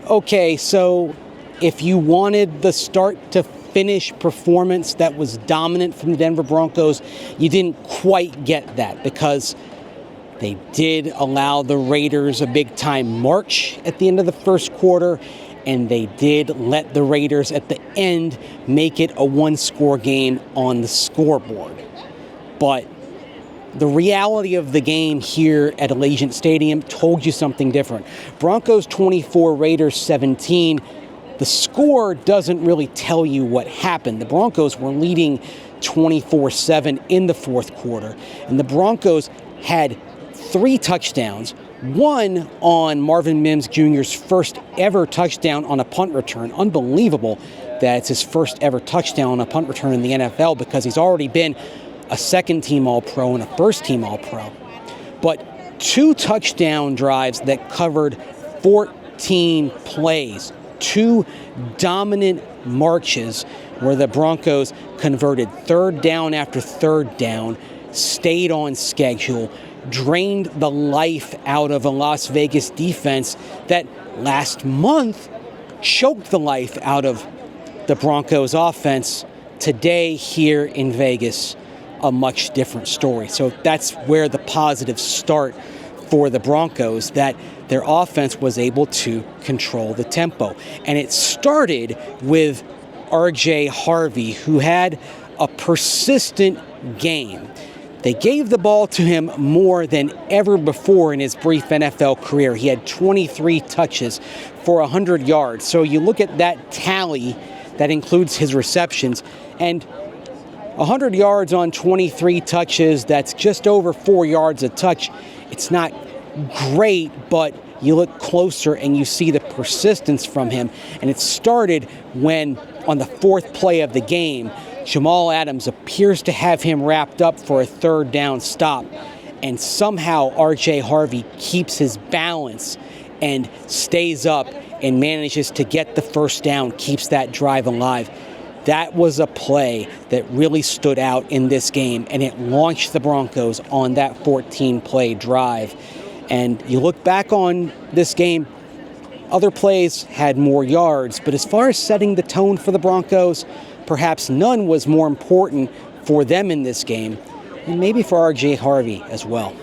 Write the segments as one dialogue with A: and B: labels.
A: Okay, so if you wanted the start-to-finish performance that was dominant from the Denver Broncos, you didn't quite get that because they did allow the Raiders a big-time march at the end of the first quarter, and they did let the Raiders at the end make it a one-score game on the scoreboard. But the reality of the game here at Allegiant Stadium told you something different. Broncos 24, Raiders 17. The score doesn't really tell you what happened. The Broncos were leading 24-7 in the fourth quarter, and the Broncos had 3 touchdowns, one on Marvin Mims Jr.'s first ever touchdown on a punt return. Unbelievable that it's his first ever touchdown on a punt return in the NFL because he's already been a second-team All-Pro and a first-team All-Pro. But 2 touchdown drives that covered 14 plays, 2 dominant marches where the Broncos converted third down after third down, stayed on schedule, drained the life out of a Las Vegas defense that last month choked the life out of the Broncos offense. Today here in Vegas, a much different story. So that's where the positives start for the Broncos, that their offense was able to control the tempo. And it started with RJ Harvey, who had a persistent game. They gave the ball to him more than ever before in his brief NFL career. He had 23 touches for 100 yards. So you look at that tally, that includes his receptions, and 100 yards on 23 touches, that's just over 4 yards a touch. It's not great, but you look closer and you see the persistence from him. And it started when, on the 4th play of the game, Jamal Adams appears to have him wrapped up for a third down stop. And somehow RJ Harvey keeps his balance and stays up and manages to get the first down, keeps that drive alive. That was a play that really stood out in this game, and it launched the Broncos on that 14-play drive. And you look back on this game, other plays had more yards, but as far as setting the tone for the Broncos, perhaps none was more important for them in this game, and maybe for RJ Harvey as well.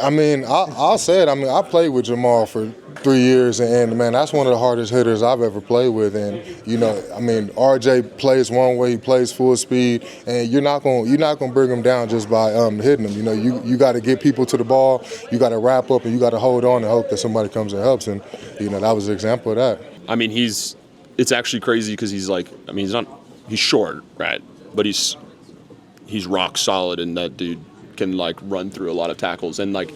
B: I mean, I'll say it. I mean, I played with Jamal for 3 years, and man, that's one of the hardest hitters I've ever played with. And you know, I mean, RJ plays one way, he plays full speed, and you're not gonna bring him down just by hitting him. You know, you got to get people to the ball, you got to wrap up, and you got to hold on and hope that somebody comes and helps. And you know, that was an example of that.
C: I mean, it's actually crazy because he's short, right? But he's rock solid, and that dude can like run through a lot of tackles. And like,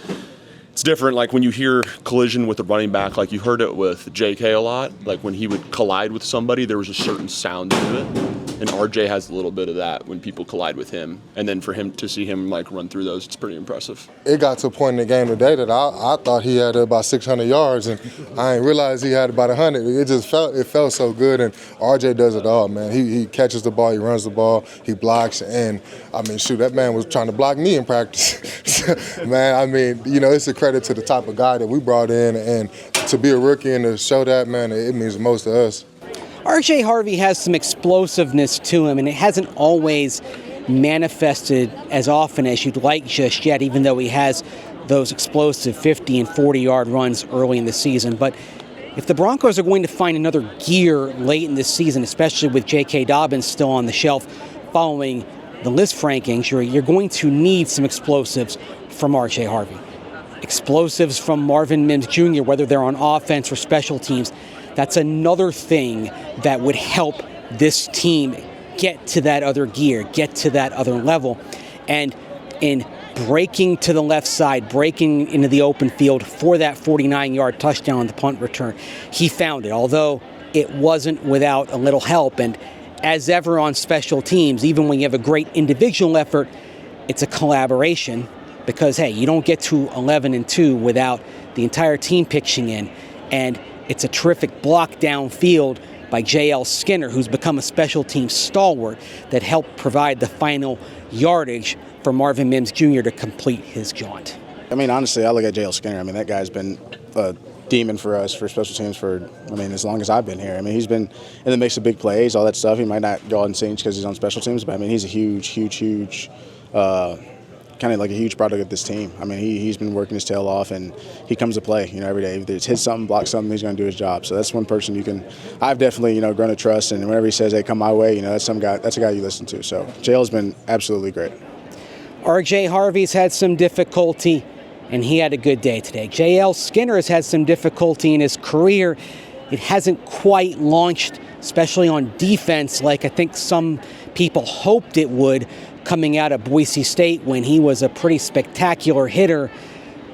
C: it's different like when you hear collision with a running back, like you heard it with JK a lot, like when he would collide with somebody, there was a certain sound to it. And RJ has a little bit of that when people collide with him. And then for him to see him like run through those, it's pretty impressive.
B: It got to a point in the game today that I thought he had about 600 yards, and I didn't realize he had about 100. It felt so good, and RJ does it all, man. He catches the ball, he runs the ball, he blocks, and I mean, shoot, that man was trying to block me in practice. Man, I mean, you know, it's a credit to the type of guy that we brought in, and to be a rookie and to show that, man, it means the most to us.
A: RJ Harvey has some explosiveness to him, and it hasn't always manifested as often as you'd like just yet, even though he has those explosive 50 and 40-yard runs early in the season. But if the Broncos are going to find another gear late in this season, especially with J.K. Dobbins still on the shelf following the Lisfranc injury, you're going to need some explosives from RJ Harvey. Explosives from Marvin Mims Jr., whether they're on offense or special teams. That's another thing that would help this team get to that other gear, get to that other level. And in breaking to the left side, breaking into the open field for that 49-yard touchdown on the punt return, he found it, although it wasn't without a little help. And as ever on special teams, even when you have a great individual effort, it's a collaboration because, hey, you don't get to 11-2 without the entire team pitching in. And it's a terrific block downfield by J.L. Skinner, who's become a special team stalwart that helped provide the final yardage for Marvin Mims Jr. to complete his jaunt.
D: I mean, honestly, I look at J.L. Skinner. I mean, that guy's been a demon for us for special teams for, as long as I've been here. He's been in the mix of big plays, all that stuff. He might not go out and sing because he's on special teams, but he's a huge kind of like a huge product of this team. He's been working his tail off, and he comes to play, every day. If it's hit something, block something, he's going to do his job. So that's one person I've definitely, grown to trust. And whenever he says, "Hey, come my way," that's a guy you listen to. So JL's been absolutely great.
A: RJ Harvey's had some difficulty, and he had a good day today. JL Skinner has had some difficulty in his career. It hasn't quite launched, especially on defense, like I think some people hoped it would coming out of Boise State when he was a pretty spectacular hitter,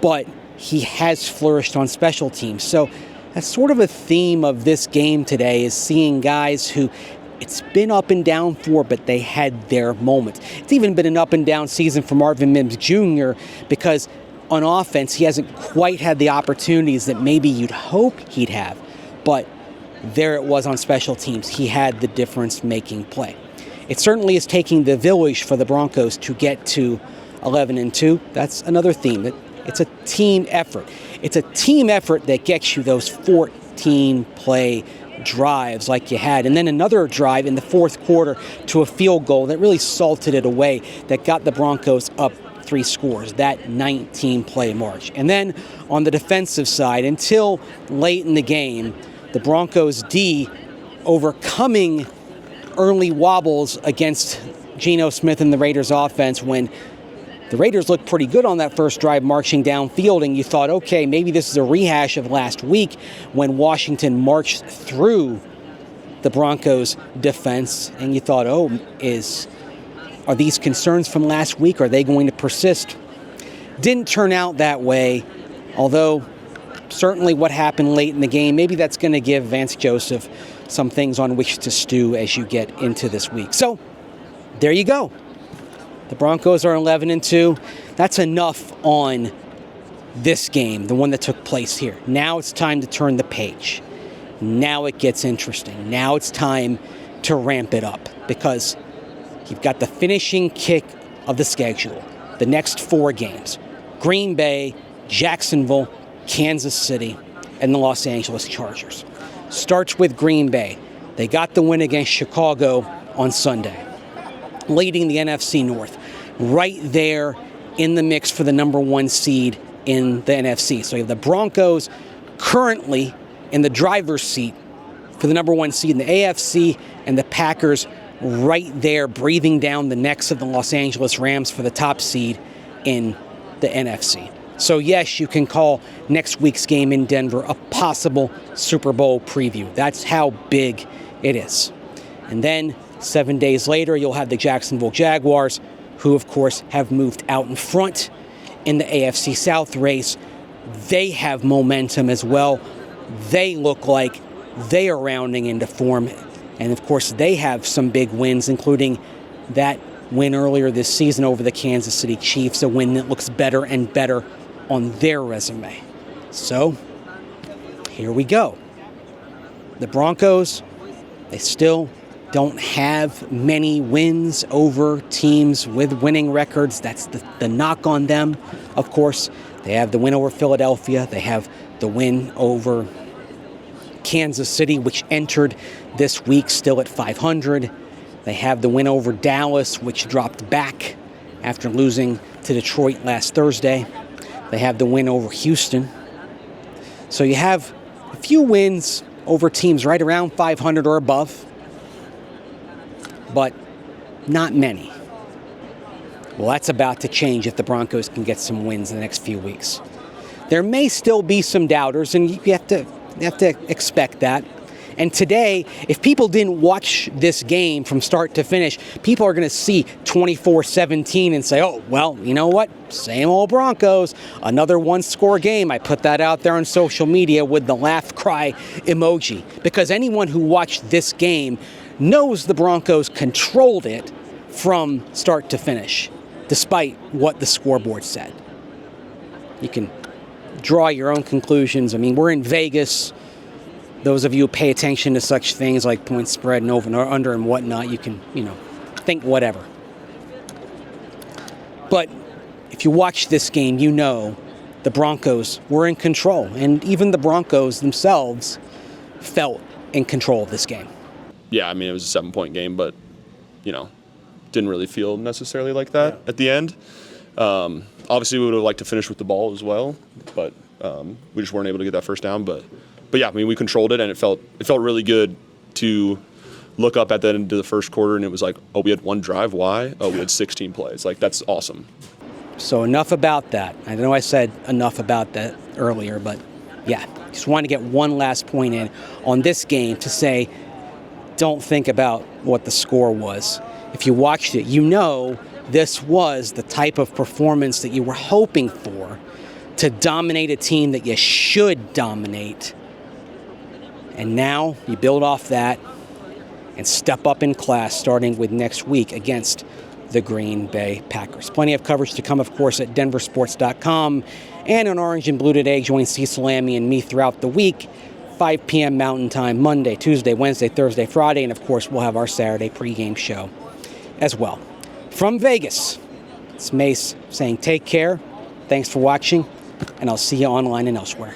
A: but he has flourished on special teams. So that's sort of a theme of this game today, is seeing guys who it's been up and down for, but they had their moments. It's even been an up and down season for Marvin Mims Jr. because on offense, he hasn't quite had the opportunities that maybe you'd hope he'd have. But there it was on special teams. He had the difference-making play. It certainly is taking the village for the Broncos to get to 11-2. That's another theme. It's a team effort. It's a team effort that gets you those 14-play drives like you had. And then another drive in the fourth quarter to a field goal that really salted it away, that got the Broncos up 3 scores, that 19-play march. And then on the defensive side, until late in the game, the Broncos D overcoming early wobbles against Geno Smith and the Raiders offense when the Raiders looked pretty good on that first drive marching downfield, and you thought, okay, maybe this is a rehash of last week when Washington marched through the Broncos defense, and you thought, are these concerns from last week, are they going to persist? Didn't turn out that way, although certainly what happened late in the game, maybe that's going to give Vance Joseph some things on which to stew as you get into this week. So there you go. The Broncos are 11-2. That's enough on this game, the one that took place here. Now it's time to turn the page. Now it gets interesting. Now it's time to ramp it up because you've got the finishing kick of the schedule. The next 4 games: Green Bay, Jacksonville, Kansas City, and the Los Angeles Chargers. Starts with Green Bay. They got the win against Chicago on Sunday, leading the NFC North, right there in the mix for the number 1 seed in the NFC. So you have the Broncos currently in the driver's seat for the number 1 seed in the AFC, and the Packers right there breathing down the necks of the Los Angeles Rams for the top seed in the NFC. So yes, you can call next week's game in Denver a possible Super Bowl preview. That's how big it is. And then 7 days later, you'll have the Jacksonville Jaguars, who of course have moved out in front in the AFC South race. They have momentum as well. They look like they are rounding into form. And of course, they have some big wins, including that win earlier this season over the Kansas City Chiefs, a win that looks better and better on their resume. So, here we go. The Broncos, they still don't have many wins over teams with winning records. That's the knock on them. Of course, they have the win over Philadelphia. They have the win over Kansas City, which entered this week still at 500. They have the win over Dallas, which dropped back after losing to Detroit last Thursday. They have the win over Houston. So you have a few wins over teams right around 500 or above, but not many. Well, that's about to change if the Broncos can get some wins in the next few weeks. There may still be some doubters, and you have to expect that. And today, if people didn't watch this game from start to finish, people are going to see 24-17 and say, oh, well, you know what? Same old Broncos. Another one-score game. I put that out there on social media with the laugh cry emoji. Because anyone who watched this game knows the Broncos controlled it from start to finish, despite what the scoreboard said. You can draw your own conclusions. I mean, we're in Vegas. Those of you who pay attention to such things like point spread and over and under and whatnot, you can, think whatever. But if you watch this game, you know the Broncos were in control, and even the Broncos themselves felt in control of this game.
C: Yeah, I mean, it was a 7-point game, but, didn't really feel necessarily like that at the end. Obviously, we would have liked to finish with the ball as well, but we just weren't able to get that first down. But yeah, I mean, we controlled it, and it felt really good to look up at the end of the first quarter, and it was like, oh, we had one drive. Why? Oh, we had 16 plays. Like, that's awesome.
A: So enough about that. I know I said enough about that earlier, but yeah, just wanted to get one last point in on this game to say, don't think about what the score was. If you watched it, you know this was the type of performance that you were hoping for to dominate a team that you should dominate. And now you build off that and step up in class starting with next week against the Green Bay Packers. Plenty of coverage to come, of course, at denversports.com and on Orange and Blue Today. Join Cecil Lammy and me throughout the week, 5 p.m. Mountain Time, Monday, Tuesday, Wednesday, Thursday, Friday, and of course, we'll have our Saturday pregame show as well. From Vegas, it's Mace saying take care, thanks for watching, and I'll see you online and elsewhere.